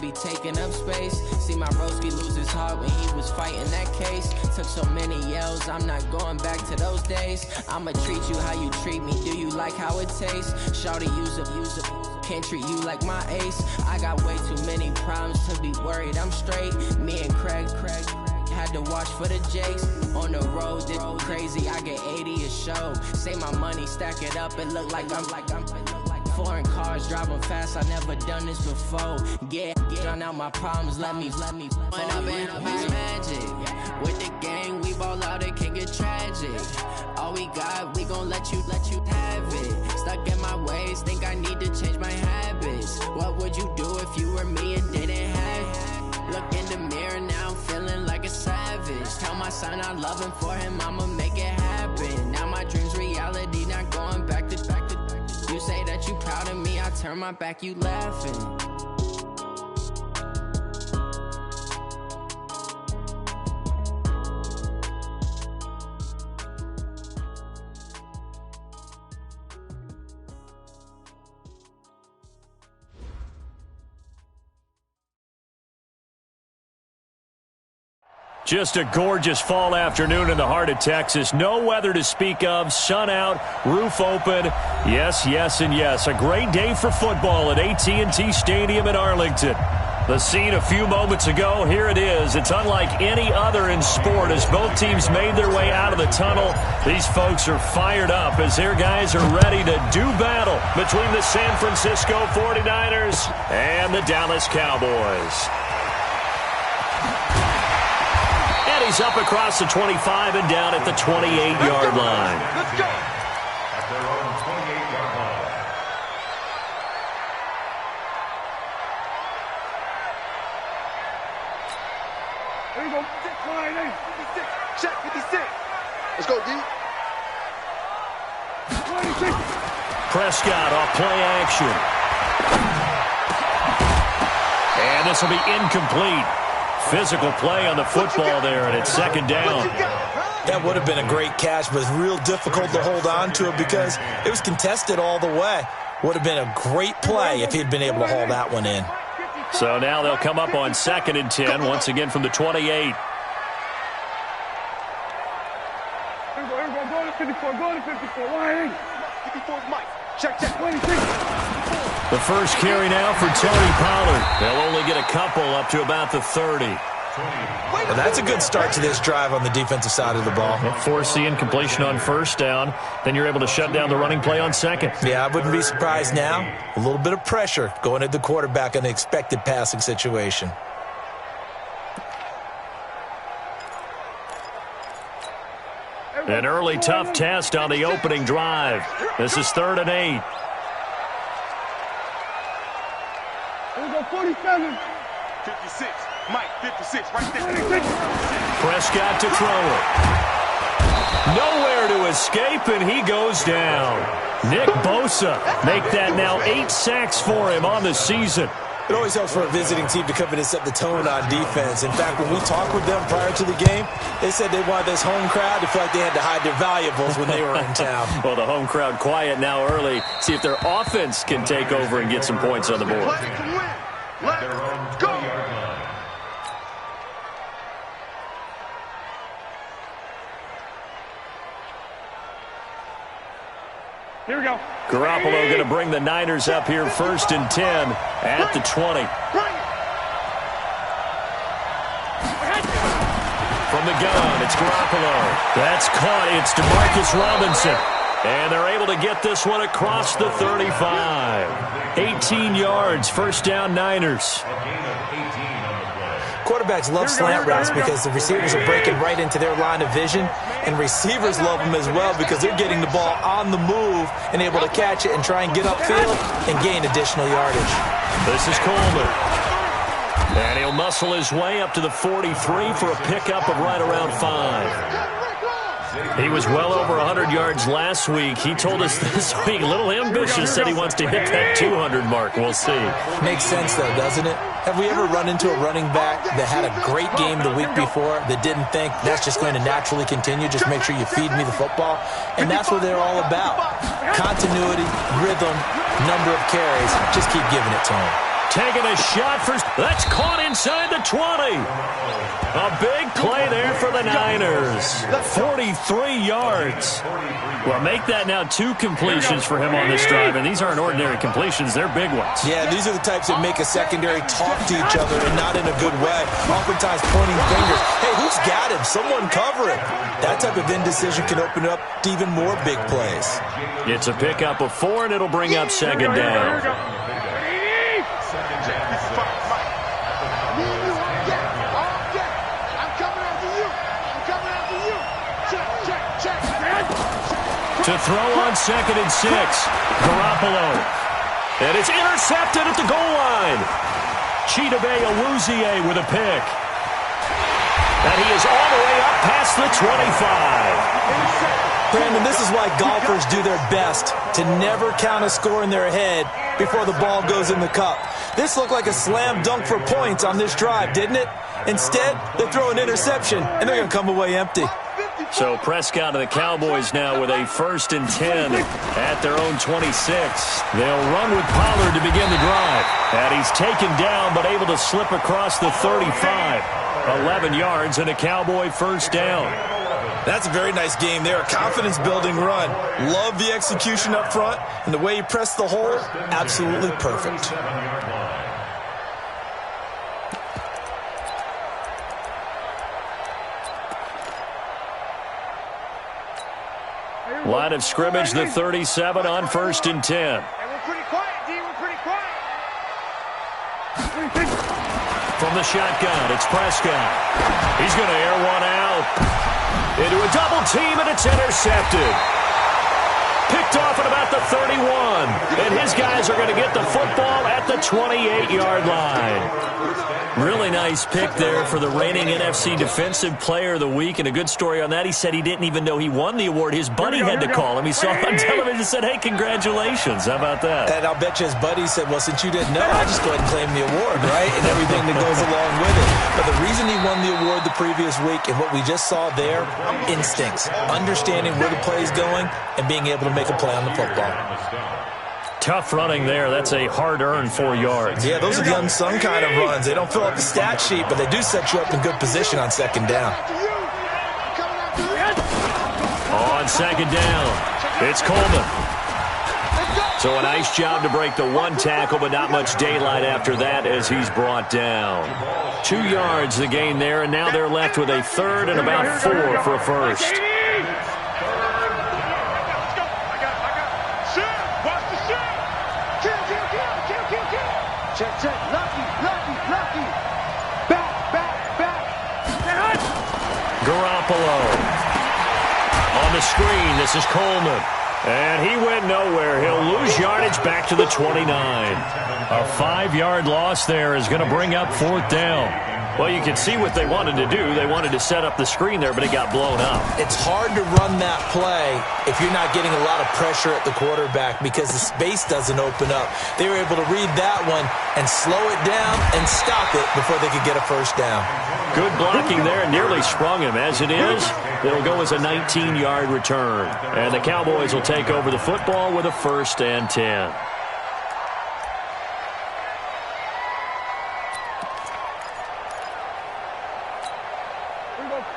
be taking up space. See my broski lose his heart when he was fighting that case. Took so many yells, I'm not going back to those days. I'ma treat you how you treat me, do you like how it tastes? Shawty, use up, can't treat you like my ace. I got way too many problems to be worried, I'm straight. Me and Craig had to watch for the Jakes. On the road, it's crazy, I get 80 a show. Say my money, stack it up, it look like I'm foreign cars, driving fast, I never done this before. Get out my problems, let me When I've been up is magic. With the gang, we ball out, it can get tragic. All we got, we gon' let you have it. Stuck in my ways, think I need to change my habits. What would you do if you were me and didn't have it? Look in the mirror, now I'm feeling like a savage. Tell my son I love him, for him I'ma make it happen. Now my dream's reality, not going back to. You say that you proud of me, I turn my back, you laughing. Just a gorgeous fall afternoon in the heart of Texas. No weather to speak of. Sun out, roof open. Yes, yes, and yes. A great day for football at AT&T Stadium in Arlington. The scene a few moments ago, here it is. It's unlike any other in sport as both teams made their way out of the tunnel. These folks are fired up as their guys are ready to do battle between the San Francisco 49ers and the Dallas Cowboys. He's up across the 25 and down at the 28-yard line. Let's go. At their own 28-yard line. There you go. 56. Check 56. Let's go, D. 26. Prescott off play action. And this will be incomplete. Physical play on the football there, and it's second down. That would have been a great catch, but real difficult to hold on to it because it was contested all the way. Would have been a great play if he'd been able to haul that one in. So now they'll come up on 2nd and 10, once again from the 28. Go to 54, go to 54. 54 is Mike. Check, 26. The first carry now for Tony Pollard. They'll only get a couple up to about the 30. Well, that's a good start to this drive on the defensive side of the ball. Force the incompletion on first down. Then you're able to shut down the running play on second. Yeah, I wouldn't be surprised now. A little bit of pressure going at the quarterback in an expected passing situation. An early tough test on the opening drive. This is 3rd and 8. Here we go, 47. 56. Mike, 56, right there. Prescott to throw it. Nowhere to escape, and he goes down. Nick Bosa make that now 8 sacks for him on the season. It always helps for a visiting team to come in and set the tone on defense. In fact, when we talked with them prior to the game, they said they wanted this home crowd to feel like they had to hide their valuables when they were in town. Well, the home crowd quiet now early. See if their offense can take over and get some points on the board. Let's go. Here we go. Garoppolo going to bring the Niners up here 1st and 10 at the 20. From the gun, it's Garoppolo. That's caught. It's DeMarcus Robinson. And they're able to get this one across the 35. 18 yards, first down Niners. Quarterbacks love slant routes because the receivers are breaking right into their line of vision, and receivers love them as well because they're getting the ball on the move and able to catch it and try and get upfield and gain additional yardage. This is Coleman. And he'll muscle his way up to the 43 for a pickup of right around 5. He was well over 100 yards last week. He told us this week, a little ambitious, said he wants to hit that 200 mark. We'll see. Makes sense, though, doesn't it? Have we ever run into a running back that had a great game the week before that didn't think that's just going to naturally continue, just make sure you feed me the football? And that's what they're all about. Continuity, rhythm, number of carries. Just keep giving it to him. Taking a shot for... That's caught inside the 20. A big play there for the Niners. 43 yards. Well, make that now 2 completions for him on this drive, and these aren't ordinary completions. They're big ones. Yeah, these are the types that make a secondary talk to each other and not in a good way. Oftentimes pointing fingers. Hey, who's got him? Someone cover it. That type of indecision can open up to even more big plays. It's a pickup of 4, and it'll bring up second down. To throw on 2nd and 6. Garoppolo. And it's intercepted at the goal line. Chidobe Awuzie with a pick. And he is all the way up past the 25. Brandon, this is why golfers do their best to never count a score in their head before the ball goes in the cup. This looked like a slam dunk for points on this drive, didn't it? Instead, they throw an interception, and they're going to come away empty. So Prescott and the Cowboys now with a 1st and 10 at their own 26. They'll run with Pollard to begin the drive. And he's taken down but able to slip across the 35. 11 yards and a Cowboy 1st down. That's a very nice game there. A confidence-building run. Love the execution up front. And the way he pressed the hole, absolutely perfect. Line of scrimmage, the 37 on 1st and 10. Hey, we're pretty quiet, D. We're pretty quiet. From the shotgun, it's Prescott. He's going to air one out. Into a double team, and it's intercepted. Picked off at about the 31. And his guys are going to get the football at the 28-yard line. Really nice pick there for the reigning NFC Defensive Player of the Week. And a good story on that, he said he didn't even know he won the award. His buddy had to call him. He saw it on television and said, hey, congratulations. How about that? And I'll bet you his buddy said, well, since you didn't know, I'll just go ahead and claim the award, right? And everything that goes along with it. But the reason he won the award the previous week and what we just saw there, instincts, understanding where the play is going and being able to make a play on the football. Tough running there. That's a hard-earned 4 yards. Yeah, those are the unsung kind of runs. They don't fill up the stat sheet, but they do set you up in good position on 2nd down. On 2nd down, it's Coleman. So a nice job to break the 1 tackle, but not much daylight after that as he's brought down. 2 yards the gain there, and now they're left with a 3rd and about 4 for a 1st. Check. Lucky. Back. Garoppolo. On the screen, this is Coleman. And he went nowhere. He'll lose yardage back to the 29. A 5-yard loss there is going to bring up 4th down. Well, you can see what they wanted to do. They wanted to set up the screen there, but it got blown up. It's hard to run that play if you're not getting a lot of pressure at the quarterback because the space doesn't open up. They were able to read that one and slow it down and stop it before they could get a 1st down. Good blocking there, nearly sprung him. As it is, it'll go as a 19-yard return. And the Cowboys will take over the football with a 1st and 10.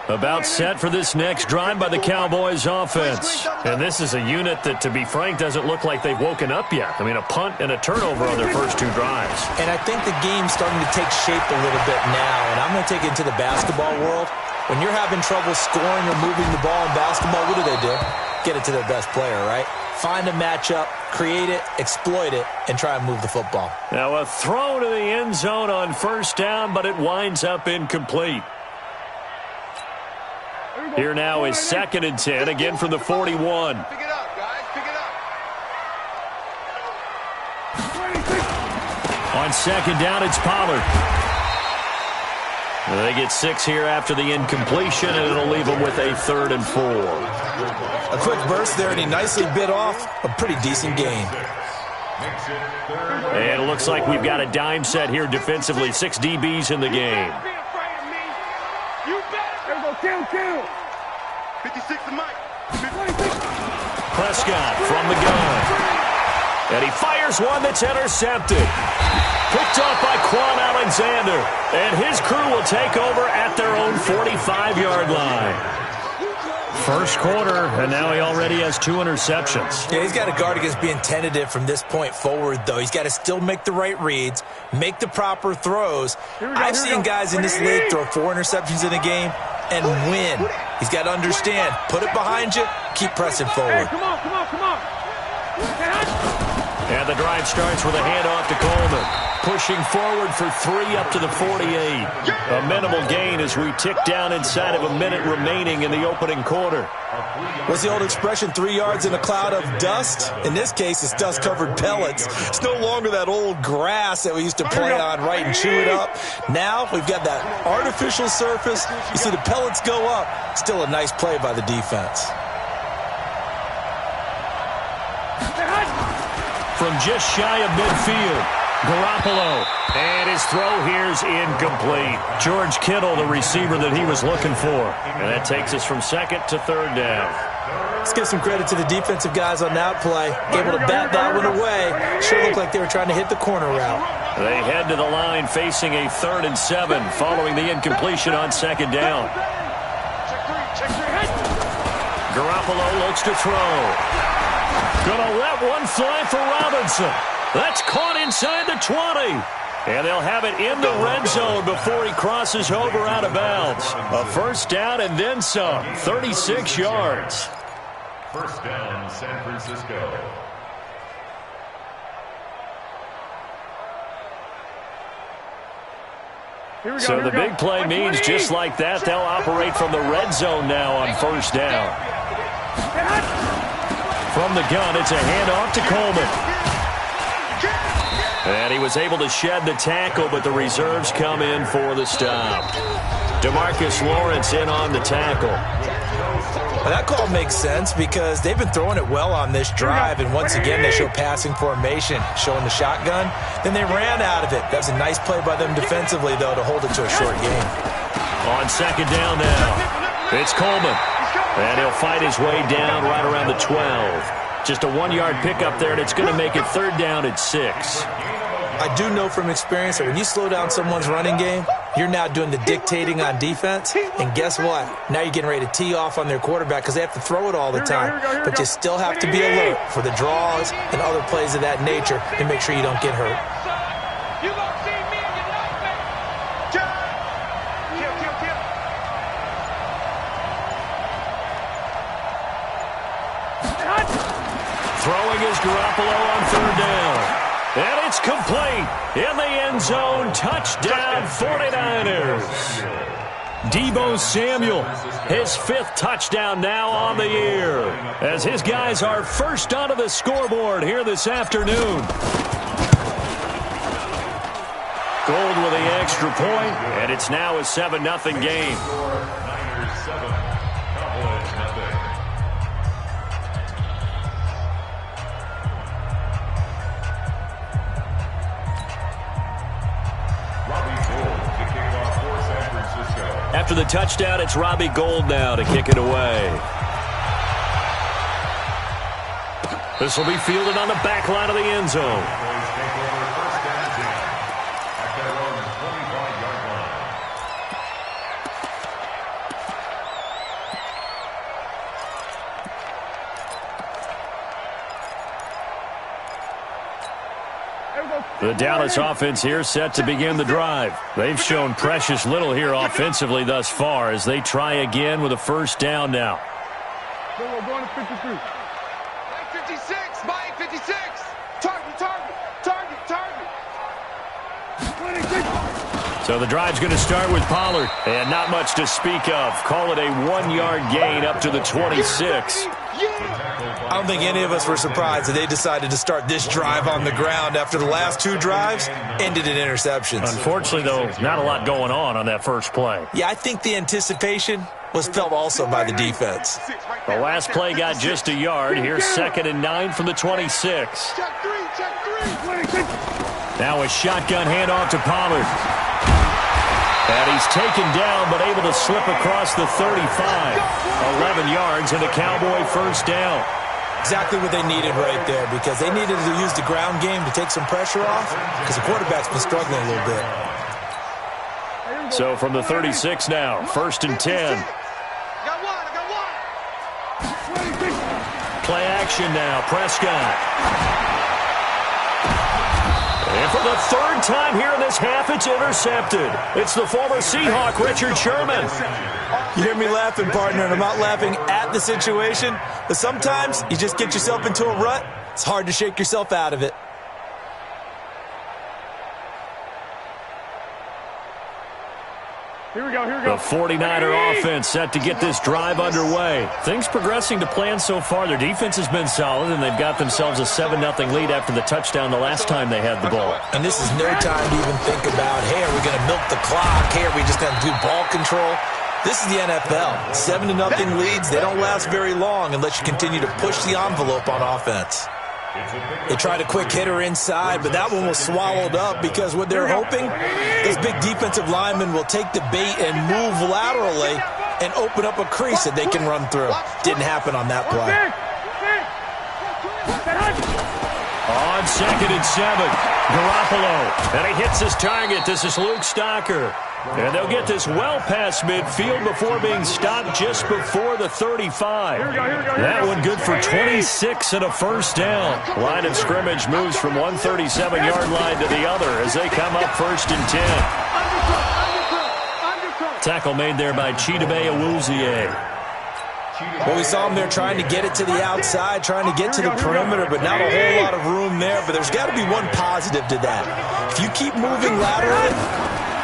About set for this next drive by the Cowboys offense. And this is a unit that, to be frank, doesn't look like they've woken up yet. I mean, a punt and a turnover on their first 2 drives. And I think the game's starting to take shape a little bit now. And I'm going to take it into the basketball world. When you're having trouble scoring or moving the ball in basketball, what do? Get it to their best player, right? Find a matchup, create it, exploit it, and try and move the football. Now a throw to the end zone on 1st down, but it winds up incomplete. Here now is 2nd and 10, again from the 41. Pick it up, guys. Pick it up. On 2nd down, it's Pollard. And they get 6 here after the incompletion, and it'll leave them with a 3rd and 4. A quick burst there, and he nicely bit off a pretty decent gain. And it looks like we've got a dime set here defensively. 6 DBs in the game. Kill. 56 to Mike. Prescott from the gun. And he fires one that's intercepted. Picked off by Quan Alexander. And his crew will take over at their own 45-yard line. First quarter, and now he already has 2 interceptions. Yeah, he's got to guard against being tentative from this point forward, though. He's got to still make the right reads, make the proper throws. I've seen guys in this league throw 4 interceptions in a game and win. He's got to understand, put it behind you, keep pressing forward. Hey, come on. And the drive starts with a handoff to Coleman. Pushing forward for 3 up to the 48. A minimal gain as we tick down inside of a minute remaining in the opening quarter. What's the old expression, 3 yards in a cloud of dust? In this case, it's dust-covered pellets. It's no longer that old grass that we used to play on, right, and chew it up. Now we've got that artificial surface. You see the pellets go up. Still a nice play by the defense. From just shy of midfield, Garoppolo. And his throw here's incomplete. George Kittle, the receiver that he was looking for. And that takes us from second to third down. Let's give some credit to the defensive guys on that play. Able to bat that one away. Sure looked like they were trying to hit the corner route. They head to the line facing a 3rd and 7 following the incompletion on second down. Garoppolo looks to throw. Gonna let one fly for Robinson. That's caught inside the 20. And they'll have it in the red zone before he crosses over out of bounds. A first down and then some. 36 yards. First down, San Francisco. So the big play means just like that, they'll operate from the red zone now on first down. From the gun, it's a handoff to Coleman. And he was able to shed the tackle, but the reserves come in for the stop. DeMarcus Lawrence in on the tackle. Well, that call makes sense because they've been throwing it well on this drive, and once again they show passing formation, showing the shotgun. Then they ran out of it. That was a nice play by them defensively, though, to hold it to a short game. On second down now, it's Coleman. And he'll fight his way down right around the 12. Just a 1-yard pickup there, and it's going to make it third down at 6. I do know from experience that when you slow down someone's running game, you're now doing the dictating on defense. And guess what? Now you're getting ready to tee off on their quarterback because they have to throw it all the time. But you still have to be alert for the draws and other plays of that nature to make sure you don't get hurt. Throwing is Garoppolo on third down. And it's complete. In the end zone, touchdown 49ers. Deebo Samuel, his 5th touchdown now on the year, as his guys are first onto the scoreboard here this afternoon. Gold with the extra point, and it's now a 7-0 game. Niners 7, Cowboys nothing. After the touchdown, it's Robbie Gould now to kick it away. This will be fielded on the back line of the end zone. The Dallas offense here set to begin the drive. They've shown precious little here offensively thus far as they try again with a first down now. So we're going to 53. Mike 56, Mike 56. Target. 26. So the drive's going to start with Pollard. And not much to speak of. Call it a 1-yard gain up to the 26. I don't think any of us were surprised that they decided to start this drive on the ground after the last 2 drives ended in interceptions. Unfortunately, though, not a lot going on that first play. Yeah, I think the anticipation was felt also by the defense. The last play got just a yard. Here's 2nd and 9 from the 26. Check 3. Now a shotgun handoff to Pollard. And he's taken down but able to slip across the 35. 11 yards and a Cowboy first down. Exactly what they needed right there, because they needed to use the ground game to take some pressure off, because the quarterback's been struggling a little bit. So from the 36 now, 1st and 10. Play action now, Prescott. And for the 3rd time here in this half, it's intercepted. It's the former Seahawk, Richard Sherman. You hear me laughing, partner, and I'm not laughing at the situation, but sometimes you just get yourself into a rut. It's hard to shake yourself out of it. Here we go, here we go. The 49er offense set to get this drive underway. Things progressing to plan so far. Their defense has been solid, and they've got themselves a 7-0 lead after the touchdown the last time they had the ball. And this is no time to even think about, hey, are we going to milk the clock? Hey, are we just going to do ball control? This is the NFL. 7-0 leads, they don't last very long unless you continue to push the envelope on offense. They tried a quick hitter inside, but that one was swallowed up because what they're hoping, this big defensive lineman will take the bait and move laterally and open up a crease that they can run through. Didn't happen on that play. On 2nd and 7, Garoppolo. And he hits his target. This is Luke Stocker. And they'll get this well past midfield before being stopped just before the 35. That one good for 26 and a 1st down. Line of scrimmage moves from one 37-yard line to the other as they come up 1st and 10. Tackle made there by Chidobe Awuzie. Well, we saw him there trying to get it to the outside, trying to get to the perimeter, but not a whole lot of room there. But there's got to be one positive to that. If you keep moving laterally,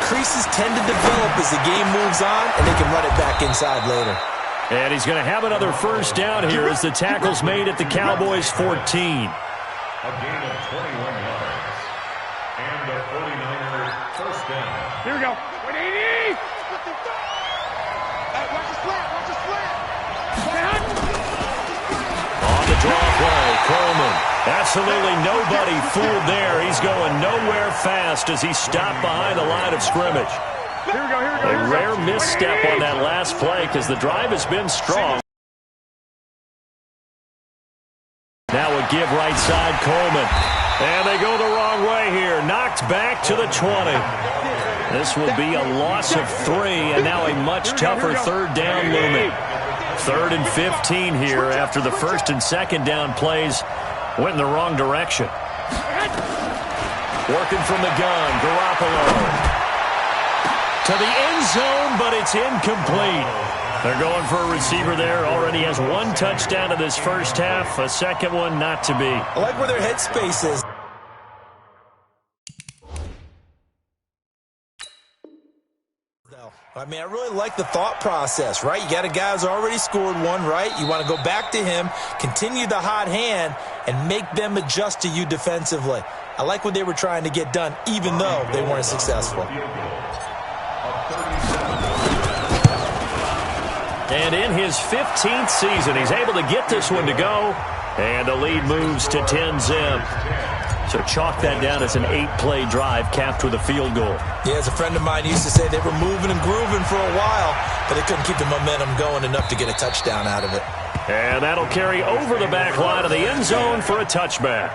creases tend to develop as the game moves on, and they can run it back inside later. And he's going to have another 1st down here as the tackle's made at the Cowboys 14. A gain of 21 yards. And the 49ers 1st down. Here we go. 180! Hey, watch the slant, watch the slant! On the draw play, Coleman. Absolutely nobody fooled there. He's going nowhere fast as he stopped behind the line of scrimmage. Here we go, here we go. A rare misstep on that last play because the drive has been strong. Now a give right side, Coleman. And they go the wrong way here. Knocked back to the 20. This will be a loss of 3, and now a much tougher 3rd down looming. 3rd and 15 here after the 1st and 2nd down plays went in the wrong direction. Working from the gun, Garoppolo. To the end zone, but it's incomplete. They're going for a receiver there. Already has 1 touchdown in this 1st half. A 2nd one not to be. I like where their headspace is. I mean, I really like the thought process, right? You got a guy who's already scored 1, right? You want to go back to him, continue the hot hand, and make them adjust to you defensively. I like what they were trying to get done, even though they weren't successful. And in his 15th season, he's able to get this one to go. And the lead moves to 10-zip. So chalk that down as an 8-play drive capped with a field goal. Yeah, as a friend of mine used to say, they were moving and grooving for a while, but they couldn't keep the momentum going enough to get a touchdown out of it. And that'll carry over the back line of the end zone for a touchback.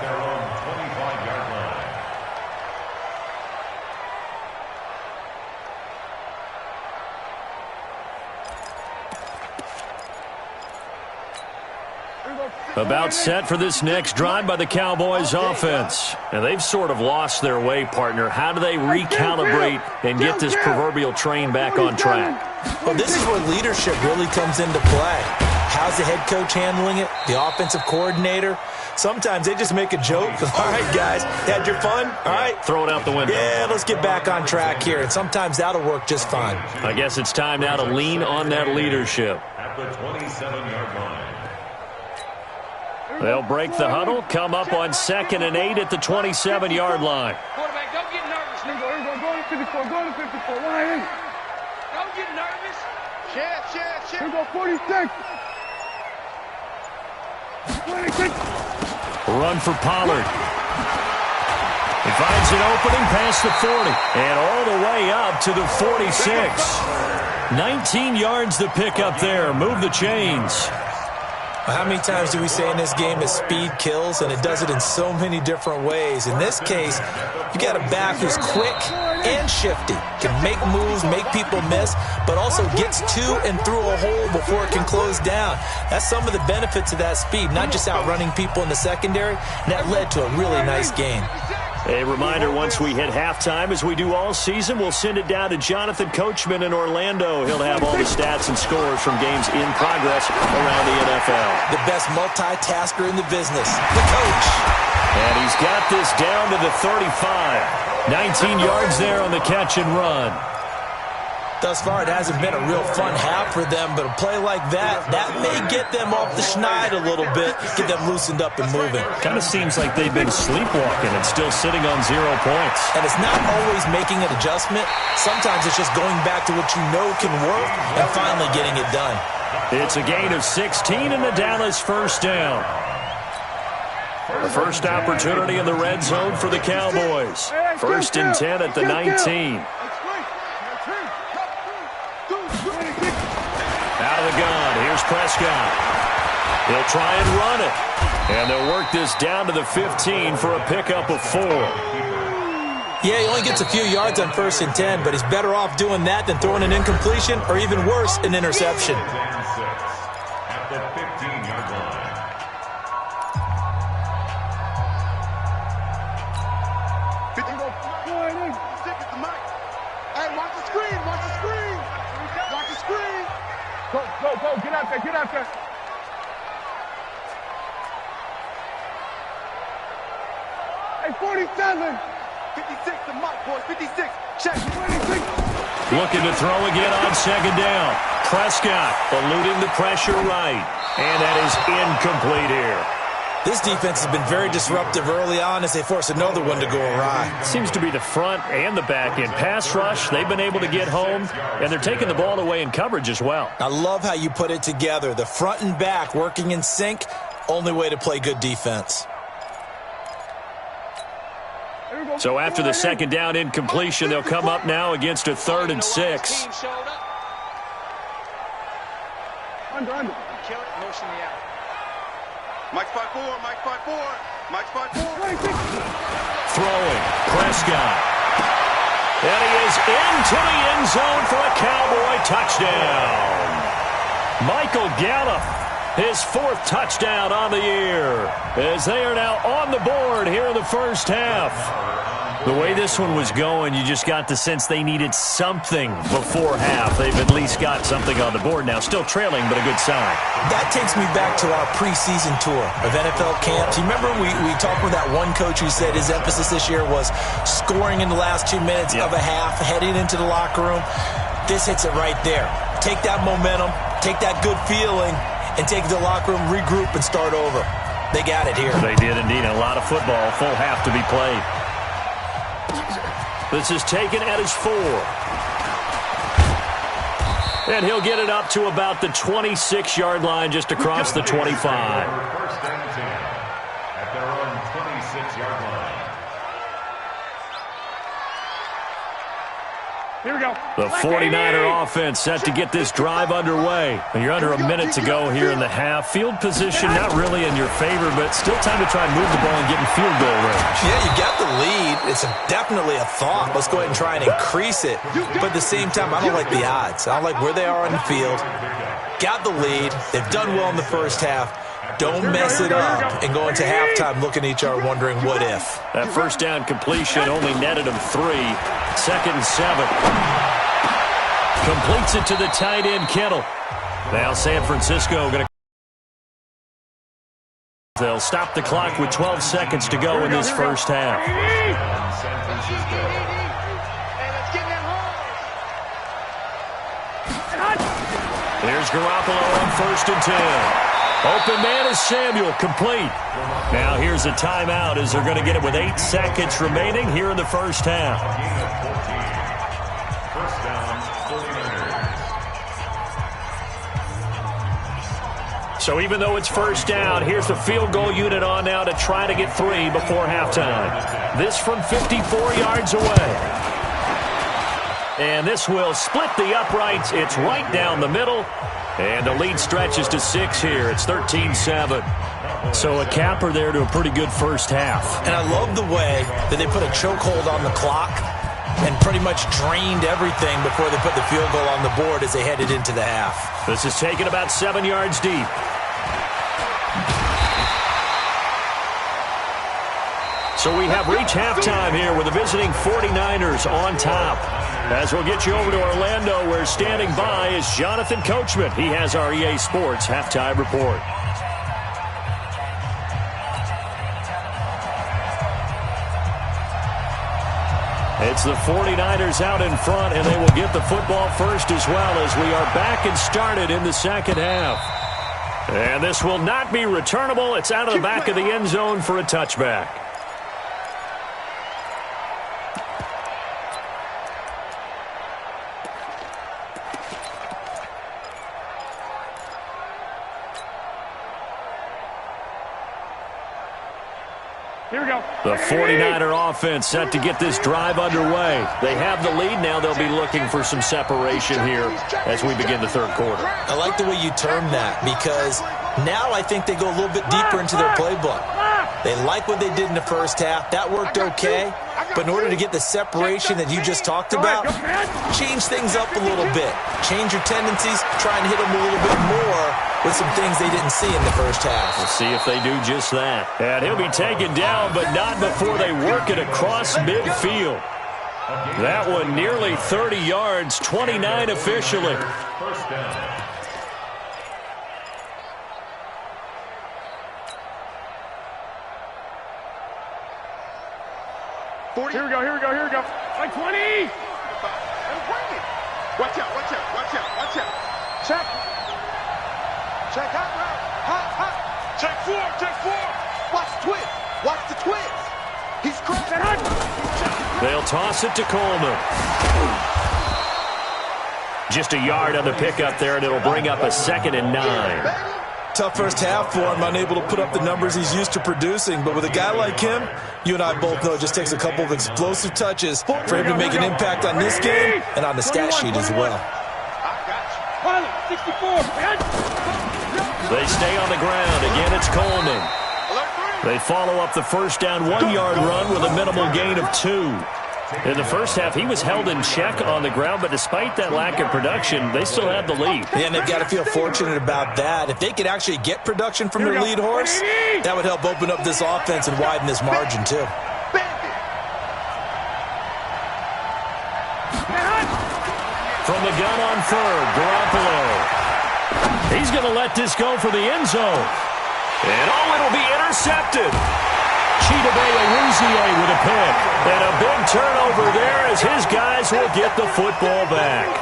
About set for this next drive by the Cowboys offense. And they've sort of lost their way, partner. How do they recalibrate and get this proverbial train back on track? Well, this is where leadership really comes into play. How's the head coach handling it? The offensive coordinator? Sometimes they just make a joke. All right, guys, had your fun? All right. Throw it out the window. Yeah, let's get back on track here. And sometimes that'll work just fine. I guess it's time now to lean on that leadership. At the 27-yard line. They'll break the huddle, come up on 2nd and 8 at the 27-yard line. Quarterback, don't get nervous. Here we go, go to 54, go to 54, 180. Don't get nervous. Share. Here we go, 46. 26. Run for Pollard. He finds an opening past the 40 and all the way up to the 46. 19 yards to pick up there. Move the chains. Well, how many times do we say in this game that speed kills, and it does it in so many different ways? In this case, you got a back who's quick and shifty, can make moves, make people miss, but also gets to and through a hole before it can close down. That's some of the benefits of that speed, not just outrunning people in the secondary, and that led to a really nice gain. A reminder, once we hit halftime, as we do all season, we'll send it down to Jonathan Coachman in Orlando. He'll have all the stats and scores from games in progress around the NFL. The best multitasker in the business, the coach. And he's got this down to the 35. 19 yards there on the catch and run. Thus far, it hasn't been a real fun half for them, but a play like that may get them off the schneid a little bit, get them loosened up and moving. Kind of seems like they've been sleepwalking and still sitting on 0 points. And it's not always making an adjustment. Sometimes it's just going back to what you know can work and finally getting it done. It's a gain of 16 in the Dallas first down. The first opportunity in the red zone for the Cowboys. First and 10 at the 19. Out of the gun, here's Prescott. He'll try and run it. And they'll work this down to the 15 for a pickup of 4. Yeah, he only gets a few yards on first and 10, but he's better off doing that than throwing an incompletion or even worse, an interception. At the 15-yard line. Hey, watch the screen, watch the screen. Watch the screen. Go, get out there, get out there. Hey, 47. 56, the mark, boys, 56. Check, 26. Looking to throw again on second down. Prescott eluding the pressure right. And that is incomplete here. This defense has been very disruptive early on as they force another one to go awry. Seems to be the front and the back end. Pass rush, they've been able to get home, and they're taking the ball away in coverage as well. I love how you put it together. The front and back working in sync, only way to play good defense. So after the second down incompletion, they'll come up now against a 3rd and 6. Under. Kill it, motion the out. Mike spot 4, Mike spot 4, Mike spot 4. Throwing, Prescott. And he is into the end zone for a Cowboy touchdown. Michael Gallup, his 4th touchdown on the year, as they are now on the board here in the first half. The way this one was going, you just got the sense they needed something before half. They've at least got something on the board now. Still trailing, but a good sign. That takes me back to our preseason tour of NFL camps. You remember we talked with that one coach who said his emphasis this year was scoring in the last 2 minutes of a half, heading into the locker room. This hits it right there. Take that momentum, take that good feeling, and take it to the locker room, regroup, and start over. They got it here. They did indeed. A lot of football, full half to be played. This is taken at his 4. And he'll get it up to about the 26-yard line just across the 25. First and 10 at their own 26-yard line. Here we go. The 49er offense set to get this drive underway. You're under a minute to go here in the half. Field position not really in your favor, but still time to try and move the ball and get in field goal range. Yeah, you got the lead. It's definitely a thought. Let's go ahead and try and increase it. But at the same time, I don't like the odds. I don't like where they are on the field. Got the lead. They've done well in the first half. Don't mess it up and go into halftime looking at each other wondering what if. That first down completion only netted him 3. 2nd and 7. Completes it to the tight end, Kittle. Now San Francisco going to... They'll stop the clock with 12 seconds to go in this first half. Here's Garoppolo on 1st and 10. Open man is Samuel, complete. Now here's a timeout as they're going to get it with 8 seconds remaining here in the first half. First down, 49ers. So even though it's first down, here's the field goal unit on now to try to get 3 before halftime. This from 54 yards away. And this will split the uprights. It's right down the middle. And the lead stretches to 6 here. It's 13-7. So a capper there to a pretty good first half. And I love the way that they put a chokehold on the clock and pretty much drained everything before they put the field goal on the board as they headed into the half. This is taken about 7 yards deep. So we have reached halftime here with the visiting 49ers on top. As we'll get you over to Orlando, where standing by is Jonathan Coachman. He has our EA Sports halftime report. It's the 49ers out in front, and they will get the football first as well as we are back and started in the second half. And this will not be returnable. It's out of the back of the end zone for a touchback. Here we go. The 49er offense set to get this drive underway. They have the lead. Now they'll be looking for some separation here as we begin the third quarter. I like the way you term that because now I think they go a little bit deeper into their playbook. They like what they did in the first half. That worked okay. But in order to get the separation that you just talked about, change things up a little bit. Change your tendencies. Try and hit them a little bit more with some things they didn't see in the first half. We'll see if they do just that. And he'll be taken down, but not before they work it across midfield. That one nearly 30 yards, 29 officially. First down. Here we go, here we go, here we go. Like 20! And bring it! Watch out, watch out, watch out, watch out. Check. Check hot route. Hot, hot. Check 4, check 4. Watch the twist. Watch the twist. He's cracked. They'll toss it to Coleman. Just a yard on the pickup there, and it'll bring up a 2nd and 9. Tough first half for him, unable to put up the numbers he's used to producing. But with a guy like him, you and I both know it just takes a couple of explosive touches for him to make an impact on this game and on the stat sheet as well. They stay on the ground. Again, it's Coleman. They follow up the first down 1-yard run with a minimal gain of 2. In the first half, he was held in check on the ground, but despite that lack of production, they still have the lead. Yeah, and they've got to feel fortunate about that. If they could actually get production from their lead horse, that would help open up this offense and widen this margin, too. From the gun on third, Garoppolo. He's going to let this go for the end zone. And, it'll be intercepted. Chidobe with a pick. And a big turnover there as his guys will get the football back.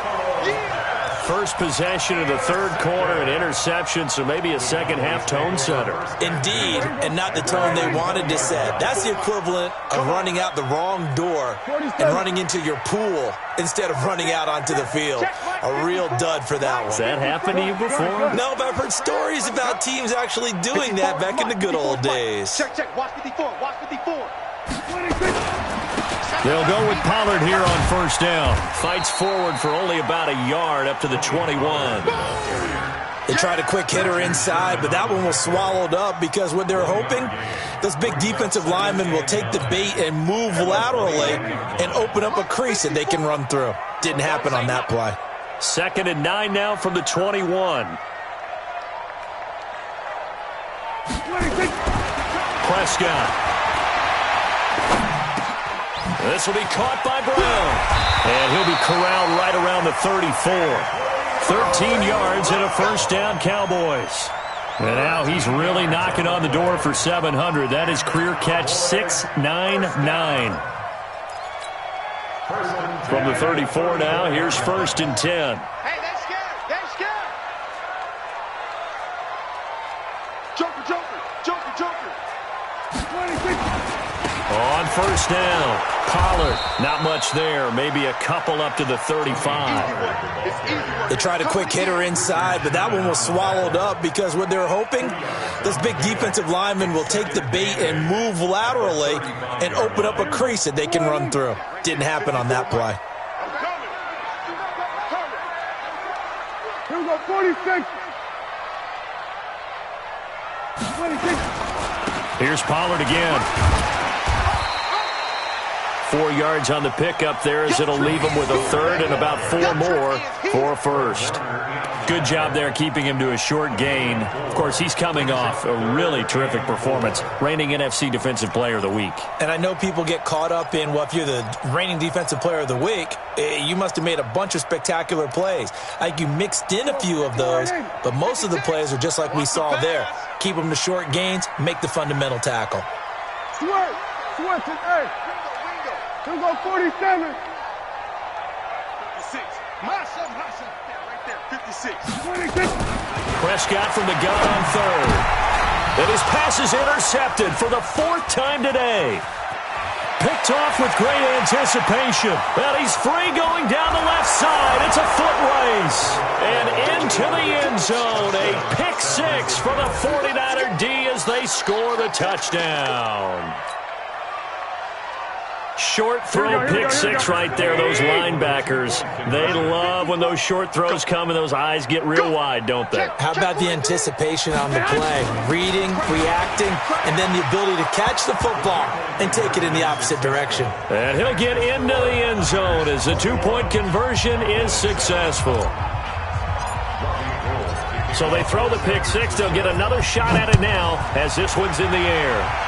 First possession of the third quarter, an interception, so maybe a second-half tone setter. Indeed, and not the tone they wanted to set. That's the equivalent of running out the wrong door and running into your pool instead of running out onto the field. A real dud for that one. Has that happened to you before? No, but I've heard stories about teams actually doing that back in the good old days. Check. Watch 54. Watch 54. They'll go with Pollard here on first down. Fights forward for only about a yard up to the 21. They tried a quick hitter inside, but that one was swallowed up because what they're hoping, those big defensive linemen will take the bait and move laterally and open up a crease that they can run through. Didn't happen on that play. 2nd and 9 now from the 21. Prescott. This will be caught by Brown. And he'll be corralled right around the 34. 13 yards and a first down, Cowboys. And now he's really knocking on the door for 700. That is career catch 699. From the 34 now, here's 1st and 10. Hey, that's good. That's good. Joker. On first down, Pollard, not much there, maybe a couple up to the 35. They tried a quick hitter inside, but that one was swallowed up because what they're hoping, those big defensive linemen will take the bait and move laterally and open up a crease that they can run through. Didn't happen on that play. Here we go, 46. 26. Here's Pollard again. 4 yards on the pickup there as it'll leave him with a third and about 4 more for a first. Good job there keeping him to a short gain. Of course, he's coming off a really terrific performance, reigning NFC Defensive Player of the Week. And I know people get caught up in, well, if you're the reigning Defensive Player of the Week, you must have made a bunch of spectacular plays. Like you mixed in a few of those, but most of the plays are just like we saw there. Keep them to short gains, make the fundamental tackle. Switch it, hey. Here we go, 47. 56. Masha. Right there, 56. 26. Prescott from the gun on third. And his pass is intercepted for the 4th time today. Picked off with great anticipation. Well, he's free going down the left side. It's a foot race. And into the end zone. A pick 6 for the 49er D as they score the touchdown. Short throw, pick 6 right there. Those linebackers, they love when those short throws come and those eyes get real wide, don't they? How about the anticipation on the play? Reading, reacting, and then the ability to catch the football and take it in the opposite direction. And he'll get into the end zone as the 2-point conversion is successful. So they throw the pick 6. They'll get another shot at it now as this one's in the air.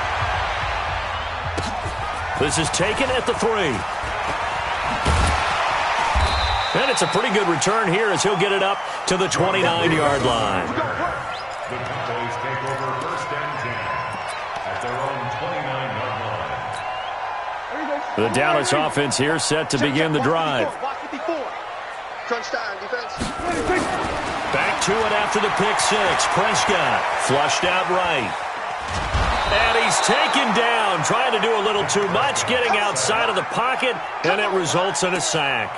This is taken at the 3. And it's a pretty good return here as he'll get it up to the 29-yard line. The Cowboys take over 1st and 10 at their own 29-yard line. The Dallas offense here set to begin the drive. Crunch time, defense. Back to it after the pick 6. Prescott flushed out right. And he's taken down, trying to do a little too much, getting outside of the pocket, and it results in a sack.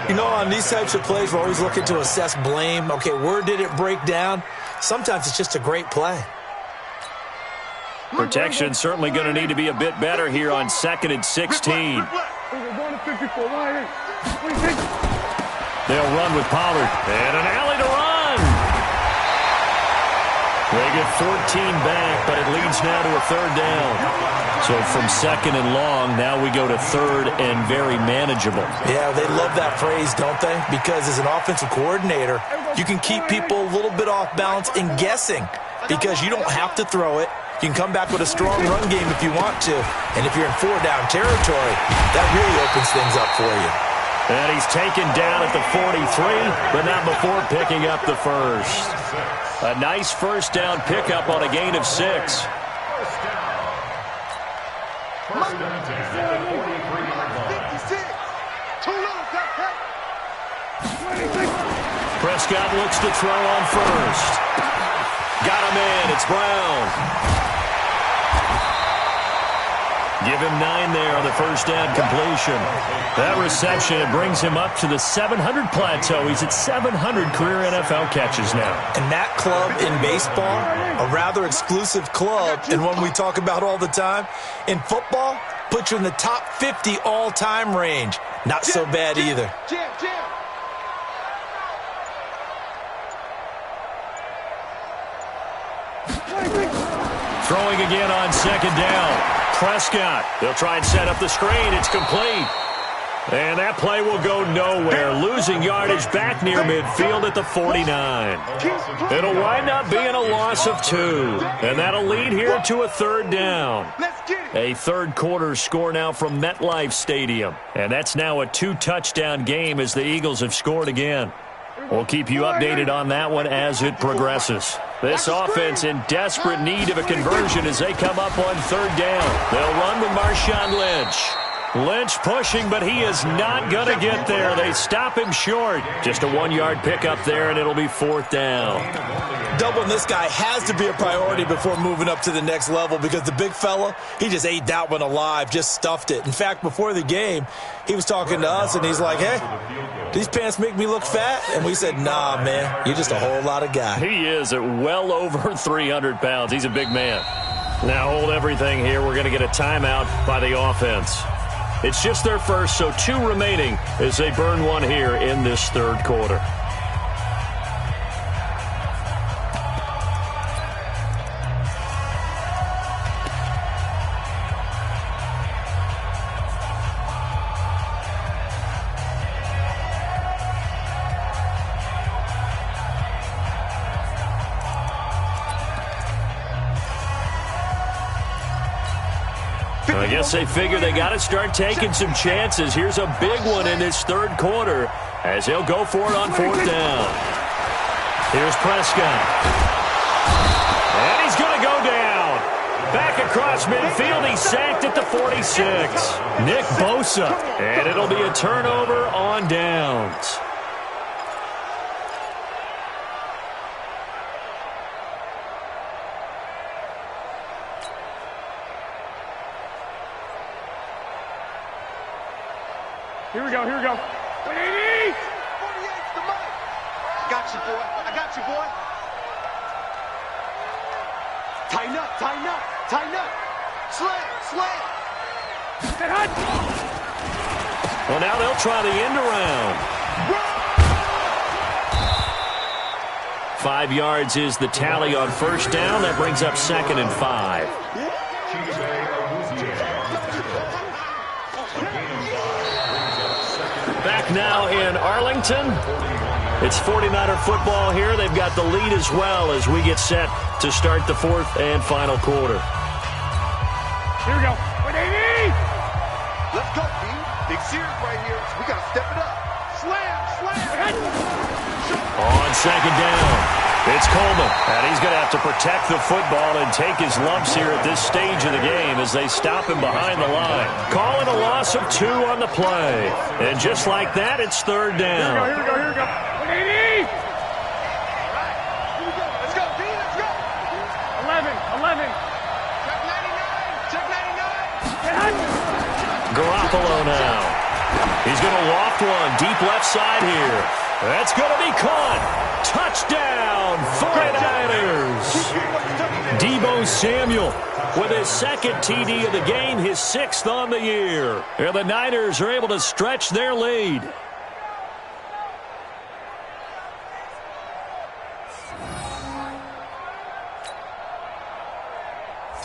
You know, on these types of plays, we're always looking to assess blame. Okay, where did it break down? Sometimes it's just a great play. Protection certainly going to need to be a bit better here on 2nd and 16. They'll run with Pollard, and an alley to run. They get 14 back, but it leads now to a 3rd down. So from 2nd and long, now we go to 3rd and very manageable. Yeah, they love that phrase, don't they? Because as an offensive coordinator, you can keep people a little bit off balance and guessing because you don't have to throw it. You can come back with a strong run game if you want to. And if you're in 4-down territory, that really opens things up for you. And he's taken down at the 43, but not before picking up the first. A nice 1st down pickup on a gain of 6. First and 10 at the 43-yard line. 56. Prescott looks to throw on first. Got him in. It's Brown. Give him 9 there on the 1st down completion. That reception, it brings him up to the 700 plateau. He's at 700 career NFL catches now. And that club in baseball, a rather exclusive club, and one we talk about all the time. In football, puts you in the top 50 all-time range. Not so bad either. Throwing again on 2nd down. Prescott, they'll try and set up the screen. It's complete. And that play will go nowhere. Losing yardage back near midfield at the 49. It'll wind up being a loss of 2. And that'll lead here to a 3rd down. A 3rd quarter score now from MetLife Stadium. And that's now a 2-touchdown game as the Eagles have scored again. We'll keep you updated on that one as it progresses. This offense in desperate need of a conversion as they come up on 3rd down. They'll run with Marshawn Lynch. Lynch pushing, but he is not going to get there. They stop him short. Just a 1-yard pickup there, and it'll be 4th down. Doubling this guy has to be a priority before moving up to the next level because the big fella, he just ate that one alive, just stuffed it. In fact, before the game, he was talking to us, and he's like, hey, these pants make me look fat? And we said, nah, man, you're just a whole lot of guy. He is at well over 300 pounds. He's a big man. Now hold everything here. We're going to get a timeout by the offense. It's just their first, so 2 remaining as they burn one here in this 3rd quarter. I guess they figure they got to start taking some chances. Here's a big one in this third quarter as they'll go for it on fourth down. Here's Prescott. And he's going to go down. Back across midfield, he's sacked at the 46. Nick Bosa. And it'll be a turnover on downs. Here we go, here we go. 180! 48's the mark. Got you, boy. I got you, boy. Tighten up, tighten up, tighten up. Slam, slam. Get hot. Well, now they'll try the end around. 5 yards is the tally on first down. That brings up 2nd and 5. Back now in Arlington. It's 49er football here. They've got the lead as well as we get set to start the fourth and final quarter. Here we go. 180! Let's go, B. Big series right here. We got to step it up. Slam, slam. On second down, it's Coleman. And he's going to have to protect the football and take his lumps here at this stage of the game as they stop him behind the line. Calling a loss of 2 on the play. And just like that, it's third down. Here we go, here we go, here we go. 180! Here we go. Let's go, B. Let's go. 11, 11. Check 99. Check 99. Get hot. Garoppolo now. He's going to loft one deep left side here. That's going to be caught. Touchdown, 49ers. Deebo Samuel with his second TD of the game, his 6th on the year. And the Niners are able to stretch their lead.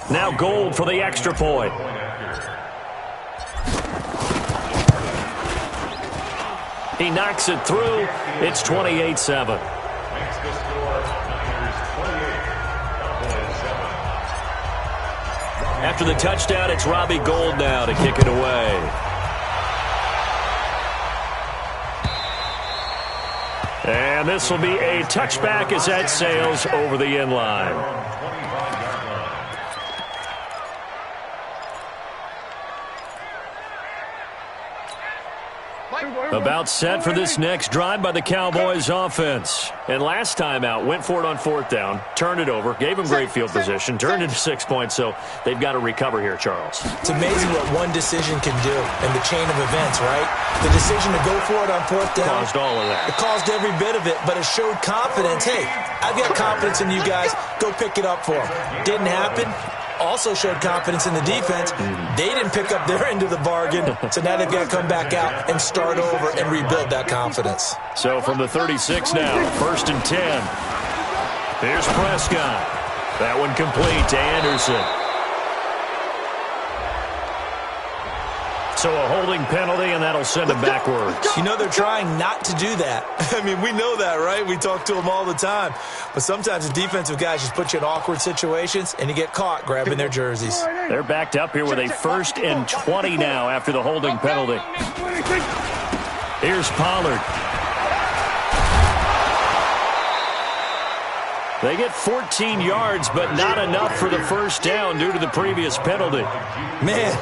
Now Gold for the extra point. He knocks it through. It's 28-7. After the touchdown, it's Robbie Gould now to kick it away. And this will be a touchback as that sails over the end line. About set for this next drive by the Cowboys offense. And last time out, went for it on fourth down, turned it over, gave them great field position, turned it to 6 points, so they've got to recover here, Charles. It's amazing what one decision can do in the chain of events, right? The decision to go for it on fourth down. Caused all of that. It caused every bit of it, but it showed confidence. Hey, I've got confidence in you guys. Go pick it up for them. Didn't happen. Also showed confidence in the defense. They didn't pick up their end of the bargain, so now they've got to come back out and start over and rebuild that confidence. So from the 36 now, 1st and 10. Here's Prescott. That one complete to Anderson. So a holding penalty, and that'll send him backwards. You know they're trying not to do that. I mean, we know that, right? We talk to them all the time. But sometimes the defensive guys just put you in awkward situations, and you get caught grabbing their jerseys. They're backed up here with a 1st and 20 now after the holding penalty. Here's Pollard. They get 14 yards, but not enough for the first down due to the previous penalty. Man,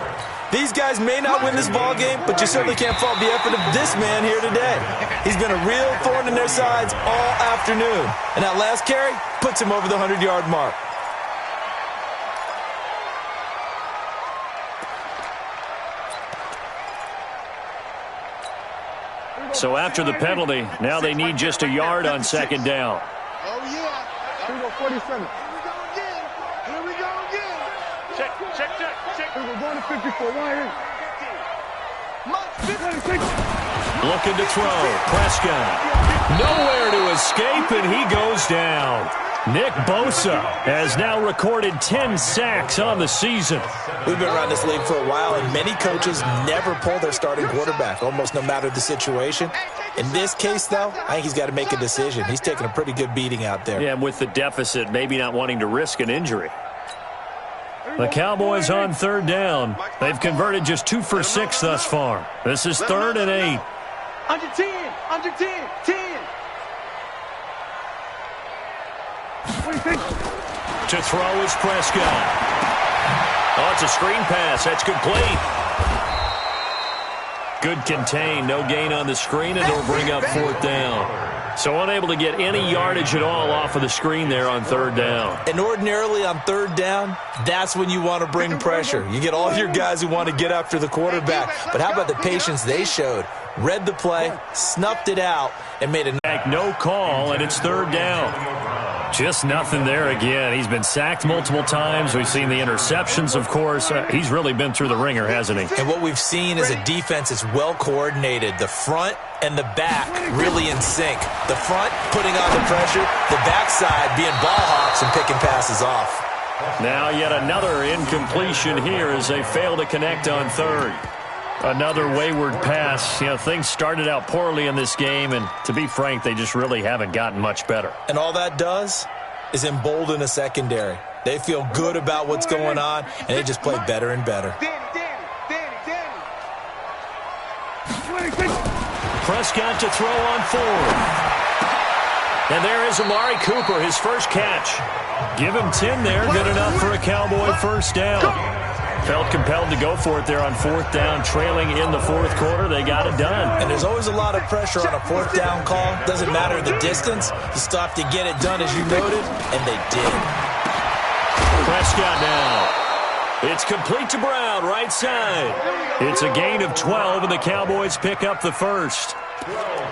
these guys may not win this ball game, but you certainly can't fault the effort of this man here today. He's been a real thorn in their sides all afternoon. And that last carry puts him over the 100-yard mark. So after the penalty, now they need just a yard on second down. Oh, yeah. Here we go, 47. Here we go again. Here we go again. Check, check, check, check. Here we go, going to 54. Right here. Looking to throw. Prescott. Nowhere to escape, and he goes down. Nick Bosa has now recorded 10 sacks on the season. We've been around this league for a while, and many coaches never pull their starting quarterback, almost no matter the situation. In this case, though, I think he's got to make a decision. He's taking a pretty good beating out there. Yeah, and with the deficit, maybe not wanting to risk an injury. The Cowboys on third down. They've converted just 2 for 6 thus far. This is 3rd and 8. Under 10, under 10, 10. To throw is Prescott. Oh, it's a screen pass. That's complete. Good contain. No gain on the screen, and it'll bring up 4th down. So unable to get any yardage at all off of the screen there on 3rd down. And ordinarily on 3rd down, that's when you want to bring pressure. You get all your guys who want to get after the quarterback. But how about the patience they showed? Read the play, snuffed it out, and made a no call, and it's 3rd down. Just nothing there again. He's been sacked multiple times. We've seen the interceptions, of course. He's really been through the ringer, hasn't he? And what we've seen is a defense that's well coordinated. The front and the back really in sync. The front putting on the pressure, the backside being ball hawks and picking passes off. Now yet another incompletion here as they fail to connect on 3rd. Another wayward pass. You know, things started out poorly in this game, and to be frank, they just really haven't gotten much better. And all that does is embolden a secondary. They feel good about what's going on, and they just play better and better. Prescott to throw on 4th. And there is Amari Cooper, his first catch. Give him 10 there, good enough for a Cowboy first down. Felt compelled to go for it there on 4th down, trailing in the 4th quarter. They got it done. And there's always a lot of pressure on a 4th down call. Doesn't matter the distance. You still have to get it done, as you noted, and they did. Prescott now. It's complete to Brown, right side. It's a gain of 12, and the Cowboys pick up the first.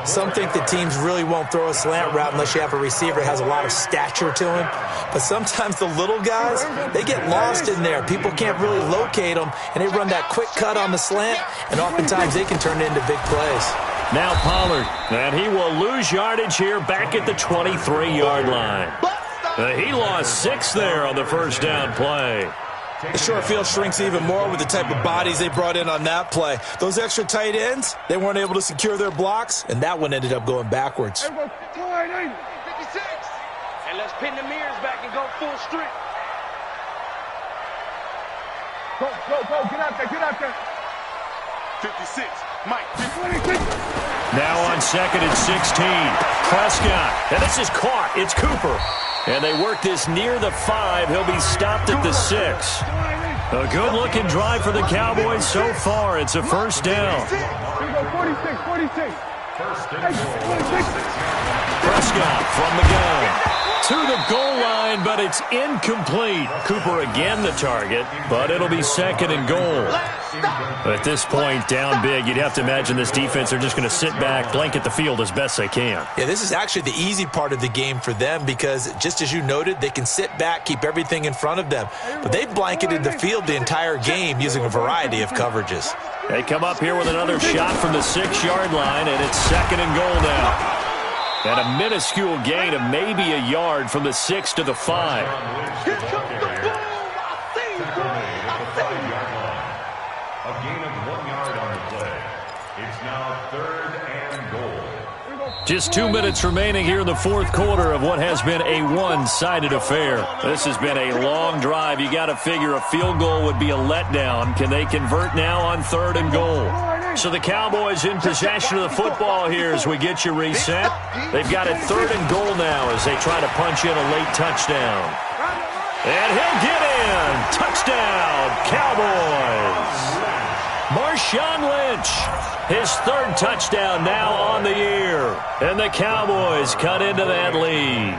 Some think that teams really won't throw a slant route unless you have a receiver that has a lot of stature to him. But sometimes the little guys, they get lost in there. People can't really locate them, and they run that quick cut on the slant, and oftentimes they can turn it into big plays. Now Pollard, and he will lose yardage here back at the 23-yard line. He lost 6 there on the first down play. The short field shrinks even more with the type of bodies they brought in on that play. Those extra tight ends, they weren't able to secure their blocks, and that one ended up going backwards. 56. And let's pin the mirrors back and go full strength. Go, get out there. 56, Mike. 26. Now on 2nd and 16, Prescott, and this is caught. It's Cooper. And they work this near the 5. He'll be stopped at the 6. A good-looking drive for the Cowboys so far. It's a first down. 46. Prescott from the gun to the goal line, but it's incomplete. Cooper again the target, but it'll be 2nd and goal. At this point, down big, you'd have to imagine this defense are just going to sit back, blanket the field as best they can. Yeah, this is actually the easy part of the game for them because, just as you noted, they can sit back, keep everything in front of them. But they've blanketed the field the entire game using a variety of coverages. They come up here with another shot from the 6-yard line, and it's 2nd and goal now. And a minuscule gain of maybe a yard from the 6 to the 5. Here comes the boom. A gain of 1 yard on the play. It's now 3rd and goal. Just 2 minutes remaining here in the 4th quarter of what has been a one-sided affair. This has been a long drive. You got to figure a field goal would be a letdown. Can they convert now on 3rd and goal? So the Cowboys in possession of the football here as we get you reset. They've got it 3rd and goal now as they try to punch in a late touchdown. And he'll get in. Touchdown, Cowboys. Marshawn Lynch, his 3rd touchdown now on the year. And the Cowboys cut into that lead.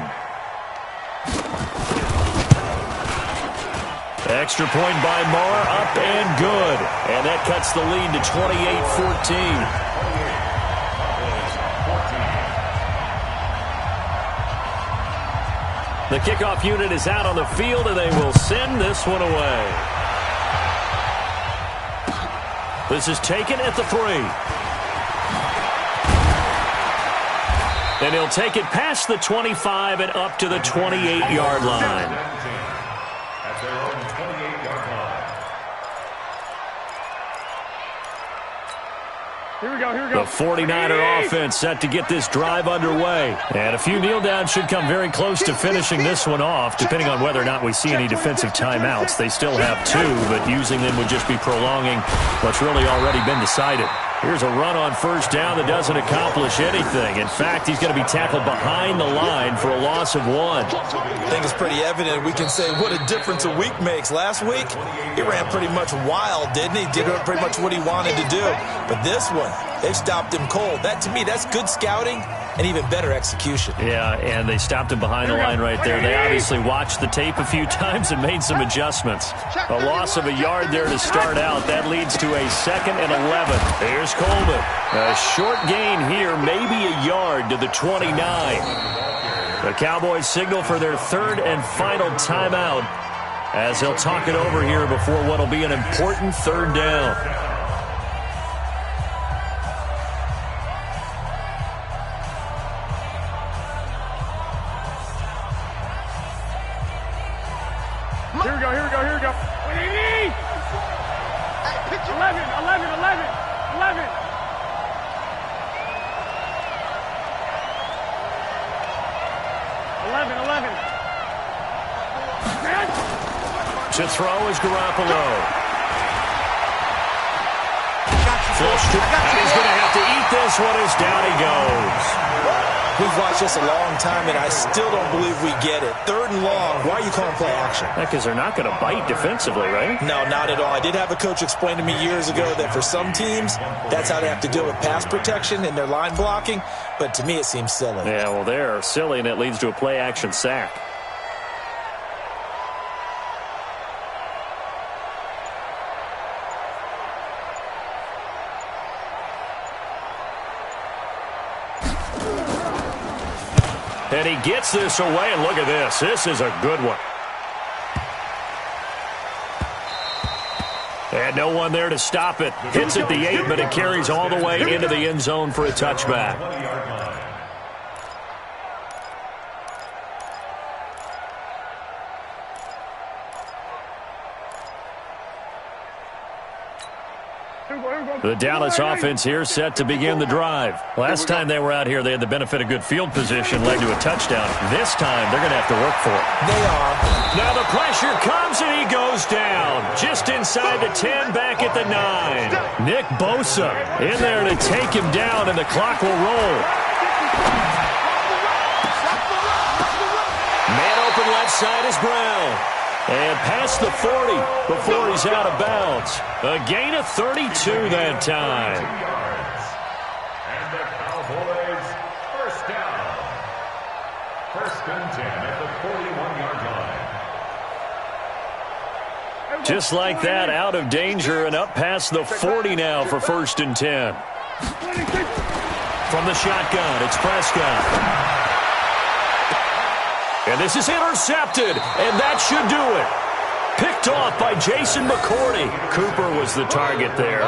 Extra point by Marr, up and good. And that cuts the lead to 28-14. The kickoff unit is out on the field, and they will send this one away. This is taken at the 3. And he'll take it past the 25 and up to the 28-yard line. At their own 28-yard line. Here we go. The 49er offense set to get this drive underway. And a few kneel downs should come very close to finishing this one off, depending on whether or not we see any defensive timeouts. They still have 2, but using them would just be prolonging what's really already been decided. Here's a run on first down that doesn't accomplish anything. In fact, he's going to be tackled behind the line for a loss of 1. I think it's pretty evident. We can say what a difference a week makes. Last week, he ran pretty much wild, didn't he? Did pretty much what he wanted to do. But this one, they've stopped him cold. That, to me, that's good scouting and even better execution. Yeah, and they stopped him behind the line right there. They obviously watched the tape a few times and made some adjustments. A loss of a yard there to start out. That leads to a 2nd and 11. Here's Coleman. A short gain here, maybe a yard to the 29. The Cowboys signal for their 3rd and final timeout as they'll talk it over here before what will be an important 3rd down. Here we go. 11. To throw is Garoppolo. Full strip. He's going to have to eat this one as down he goes. We've watched this a long time, and I still don't believe we get it. 3rd and long, why are you calling play action? Because they're not going to bite defensively, right? No, not at all. I did have a coach explain to me years ago that for some teams, that's how they have to deal with pass protection and their line blocking, but to me it seems silly. Yeah, well, they're silly, and it leads to a play action sack. And he gets this away, and look at this. This is a good one. And no one there to stop it. Hits at the 8, but it carries all the way into the end zone for a touchback. The Dallas offense here set to begin the drive. Last time they were out here, they had the benefit of good field position, led to a touchdown. This time, they're going to have to work for it. They are. Now the pressure comes, and he goes down. Just inside the 10, back at the 9. Nick Bosa in there to take him down, and the clock will roll. Man open left side is Brown. And past the 40 before he's out of bounds. A gain of 32 that time. And the Cowboys first down. 1st and 10 at the 41-yard line. Just like that, out of danger and up past the 40 now for 1st and 10. From the shotgun, it's Prescott. And this is intercepted, and that should do it. Picked off by Jason McCourty. Cooper was the target there.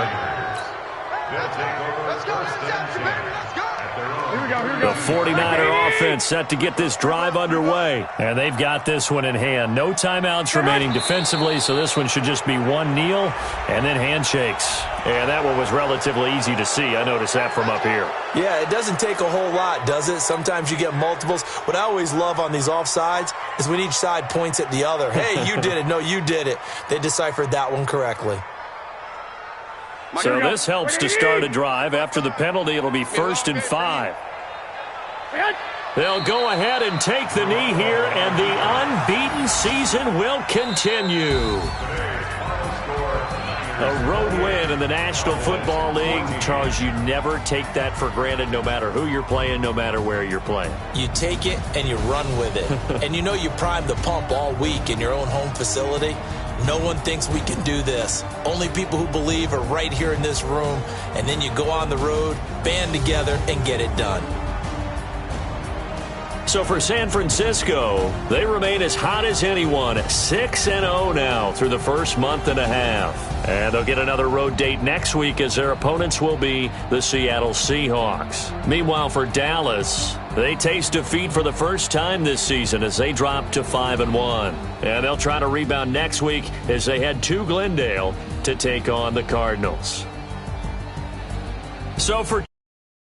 The 49er offense set to get this drive underway. And they've got this one in hand. No timeouts remaining defensively, so this one should just be one kneel and then handshakes. And that one was relatively easy to see. I noticed that from up here. Yeah, it doesn't take a whole lot, does it? Sometimes you get multiples. What I always love on these offsides is when each side points at the other. Hey, you did it. No, you did it. They deciphered that one correctly. So this helps to start a drive. After the penalty, it'll be 1st and 5. They'll go ahead and take the knee here, and the unbeaten season will continue. A road win in the National Football League. Charles, you never take that for granted, no matter who you're playing, no matter where you're playing. You take it and you run with it. And you know you primed the pump all week in your own home facility. No one thinks we can do this. Only people who believe are right here in this room. And then you go on the road, band together, and get it done. So for San Francisco, they remain as hot as anyone. 6-0 now through the first month and a half. And they'll get another road date next week as their opponents will be the Seattle Seahawks. Meanwhile, for Dallas, they taste defeat for the first time this season as they drop to 5-1. And they'll try to rebound next week as they head to Glendale to take on the Cardinals. So for